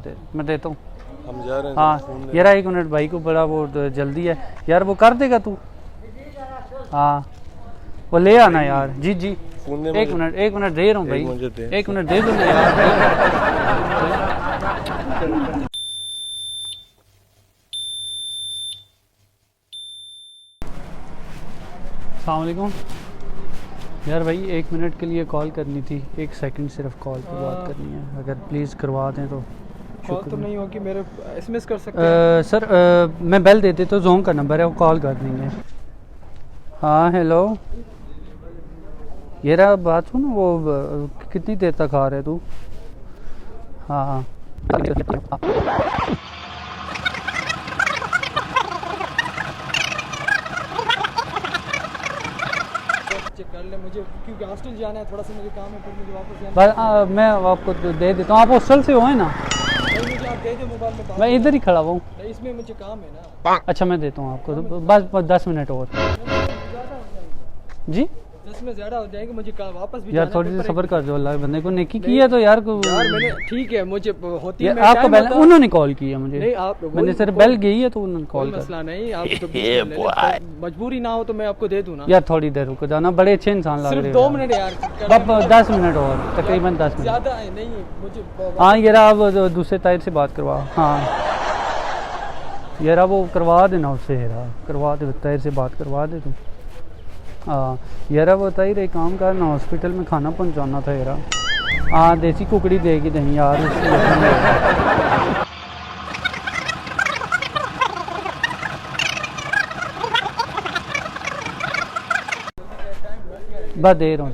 दे मैं देता हूँ। हम जा रहे हैं। हाँ यार 1 मिनट भाई को बड़ा वो जल्दी है यार, वो कर देगा तू? हाँ वो ले आना यार। जी जी 1 मिनट दे रहा हूँ भाई, 1 मिनट दे दो ना यार। अस्सलाम वालेकुम यार भाई 1 मिनट के लिए कॉल करनी थी, 1 सेकंड सिर्फ कॉल पे बात करनी है, अगर प्लीज़ करवा दें तो। कॉल तो नहीं होगी, मेरे एसएमएस कर सकते हैं सर मैं बेल देते तो जोन का नंबर है, वो कॉल कर देंगे। हाँ हेलो ये रहा, बात सुन, वो कितनी देर तक आ रहे तू? हाँ चेक कर ले मुझे, क्योंकि हॉस्टल जाना है, थोड़ा सा मुझे काम है, फिर मुझे वापस जाना है। मैं आपको दे देता हूँ, आप हॉस्टल से हो है ना? नहीं मुझे आप दे दो मोबाइल में, मैं इधर ही खड़ा हुआ हूँ। नहीं इसमें मुझे काम है ना। अच्छा मैं देता हूँ आपको, तो बस 10 मिनट और। जी 10 में ज़्यादा हो जाएंगे, मुझे वापस भी यार थोड़ी सी सब्र कर दो, अल्लाह बंदे को नेकी की है तो यार को यार मैंने ठीक है, मुझे होती है आपको बेल उन्होंने कॉल किया मुझे, नहीं आप मैंने सिर्फ बेल गई है तो उन्होंने कोई कॉल मसला नहीं, आप तो मजबूरी ना हो तो मैं आपको दे दूं ना यार। थोड़ी देर रुको जाना, बड़े अच्छे इंसान लग रहे सिर्फ हो 2 मिनट यार, बस 10 मिनट और, तकरीबन 10 मिनट ज़्यादा नहीं मुझे। हाँ यार आप दूसरे ताहिर से बात करवा। हाँ यार वो करवा देना उससे, यार करवा दे, ताहिर से बात करवा दे तू। हाँ यार वो ताहिर एक काम करना, हॉस्पिटल में खाना पहुंचाना था यार। हाँ देसी कुकड़ी देगी नहीं यार उसकी बस दे रहा हूँ,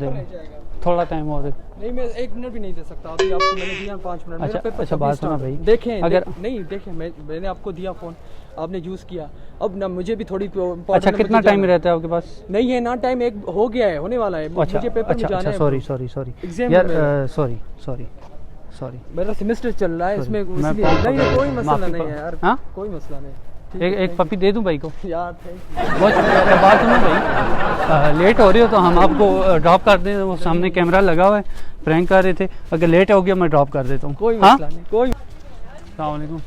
थोड़ा टाइम और। नहीं मैं 1 मिनट भी नहीं दे सकता अभी आपको, मैंने दिया 5 मिनट। अच्छा बात सुना भाई, देखें अगर नहीं देखें, मैंने आपको दिया फ़ोन, आपने यूज़ किया, अब ना मुझे भी थोड़ी। अच्छा कितना टाइम रहता है आपके पास? नहीं है ना टाइम, एक हो गया है, होने वाला है। अच्छा मुझे पेपर में जाना है। सॉरी यार, सॉरी मेरा सेमेस्टर चल रहा है, इसमें नहीं कोई मसला नहीं है यार। हाँ कोई मसला नहीं। एक पपी दे दूं भाई को यार? बहुत शुक्रिया। बात सुनो भाई, लेट हो रही हो तो हम आपको ड्रॉप कर दें, वो सामने कैमरा लगा हुआ है, प्रैंक कर रहे थे, अगर लेट हो गया मैं ड्रॉप कर देता हूँ। कोई मसला नहीं। कोई अस्सलाम वालेकुम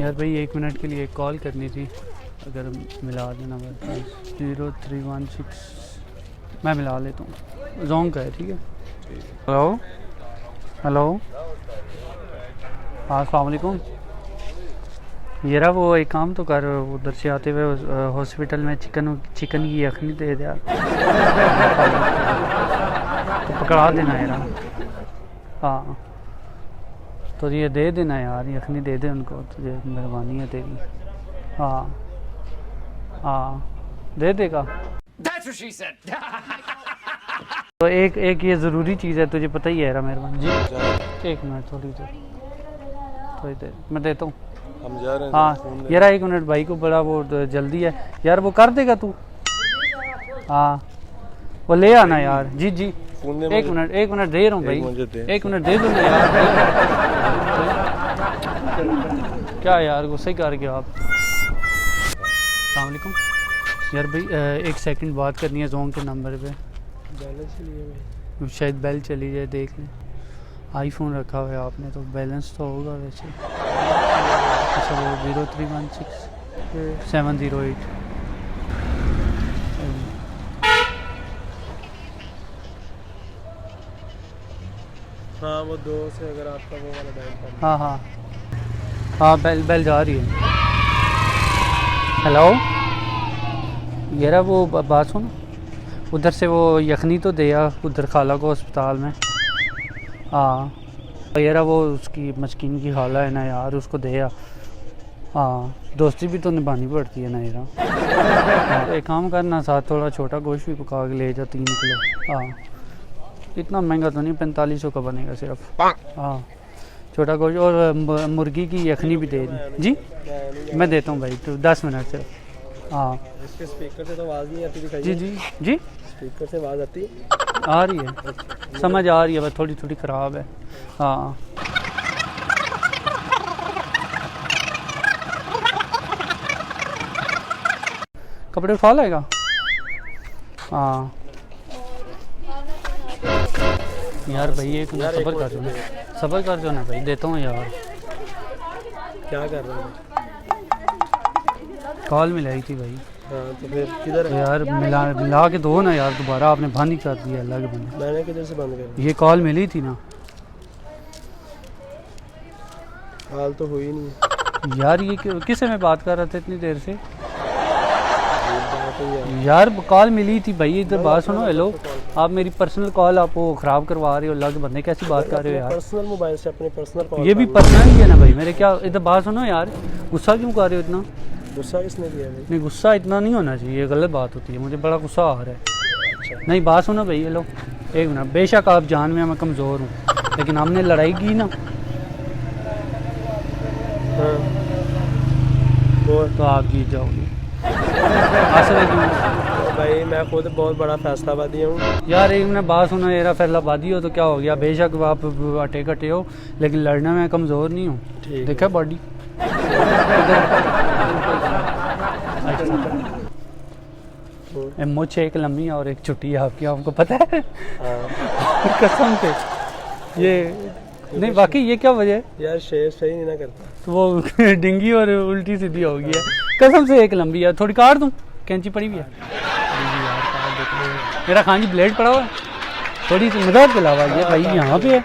यार भाई 1 मिनट के लिए एक कॉल करनी थी, अगर मिला देना भाई 0316, मैं मिला लेता हूँ, जोंग का है ठीक है। हेलो हाँ अस्सलाम वालेकुम। ये रहा, वो एक काम तो कर, उधर से आते हुए हॉस्पिटल में चिकन की यखनी दे दे यार, तो पकड़ा देना यार। हाँ तो ये दे देना यार, यखनी दे दे उनको, तुझे मेहरबानी है तेरी। हाँ दे देगा। तो एक ये ज़रूरी चीज़ है, तुझे पता ही है यार, मेहरबानी जी। 1 मिनट थोड़ी देर मैं देता हूँ। हम जा रहे हैं। हाँ यार 1 मिनट भाई को बड़ा वो जल्दी है यार, वो कर देगा तू? हाँ वो ले आना यार। जी जी 1 मिनट दे रहा हूँ भाई, 1 मिनट दे दो ना यार। क्या यार गुस्से कर गया आप? अस्सलाम वालेकुम यार भाई 1 सेकंड बात करनी है जोन के नंबर पे। बैलेंस लिए शायद बेल चली जाए, देख लें। आईफोन रखा हुआ है आपने तो बैलेंस तो होगा वैसे। अच्छा वो 0316 708। हाँ वो 2 से अगर आपका वो वाला डायल कर। हाँ बेल जा रही है। हेलो ये रहा, वो बात सुनो, उधर से वो यखनी तो दिया उधर खाला को अस्पताल में। हाँ यार वो उसकी मस्कीन की खाला है ना यार, उसको दिया। हाँ दोस्ती भी तो निभानी पड़ती है ना यार। एक काम करना, साथ थोड़ा छोटा गोश्त भी पका के ले जा 3 किलो। हाँ इतना महंगा तो नहीं, 4500 का बनेगा सिर्फ। हाँ छोटा गोश्त और मुर्गी की यखनी भी दे दी। जी मैं देता हूँ भाई, तो 10 मिनट से। हाँ इसके स्पीकर से तो आवाज़ नहीं आती दिखाई। जी स्पीकर से आवाज़ आती है? आ रही है, समझ आ रही है, बस थोड़ी ख़राब है। हाँ कपड़े उठा लेगा। हाँ यार भाई एक सब्र कर दो ना भाई, देता हूँ यार। क्या कर रहा है? कॉल मिलाई थी भाई। हाँ तो फिर किधर तो है? यार मिला के दो ना यार, दोबारा आपने बंद ही कर दिया अल्लाह के बंदे। मैंने किधर से बंद कर ये कॉल मिली थी ना हाल तो हुई नहीं। यार। ये किससे मैं बात कर रहा था इतनी देर से? बात ही है। यार कॉल मिली थी भाई, इधर बात सुनो। हेलो, आप मेरी पर्सनल कॉल आप वो ख़राब करवा रहे हो अल्लाह के बंदे, कैसी बात कर रहे हो यार? पर्सनल मोबाइल से अपने पर्सनल कॉल। ये भी पर्सनल ही है ना भाई मेरे। क्या इधर बात सुनो यार, गुस्सा क्यों कर रहे हो इतना? गुस्सा किसने किया भाई? नहीं, गुस्सा इतना नहीं होना चाहिए, ये गलत बात होती है, मुझे बड़ा गुस्सा आ रहा है। नहीं बात सुनो भाई। हेलो एक मिनट, बेशक आप जान में मैं कमज़ोर हूँ, लेकिन हमने लड़ाई की ना हाँ और तो आप जीत जाओगे। असल क्यों भाई मैं खुद बहुत बड़ा फैसलाबादी हूँ। यार? एक मिनट बात सुनो, मेरा फैसलाबादी हो तो क्या हो गया? बेशक आप अटे कटे हो, लेकिन लड़ने में कमज़ोर नहीं हूँ। ठीक देखा बॉडी। मुझे एक लम्बी और एक छुट्टी है आपकी, आपको पता है? हाँ कसम से ये नहीं, बाकी ये क्या वजह है? यार शेर सही नहीं ना करता। तो वो डिंगी और उल्टी सीधी हो गई है। कसम से एक लंबी है, थोड़ी काट दूँ? कैंची पड़ी हुई है यार, काट देते। मेरा खांची ब्लेड पड़ा हुआ है, थोड़ी सी मदद के अलावा ये भाई यहाँ पे है।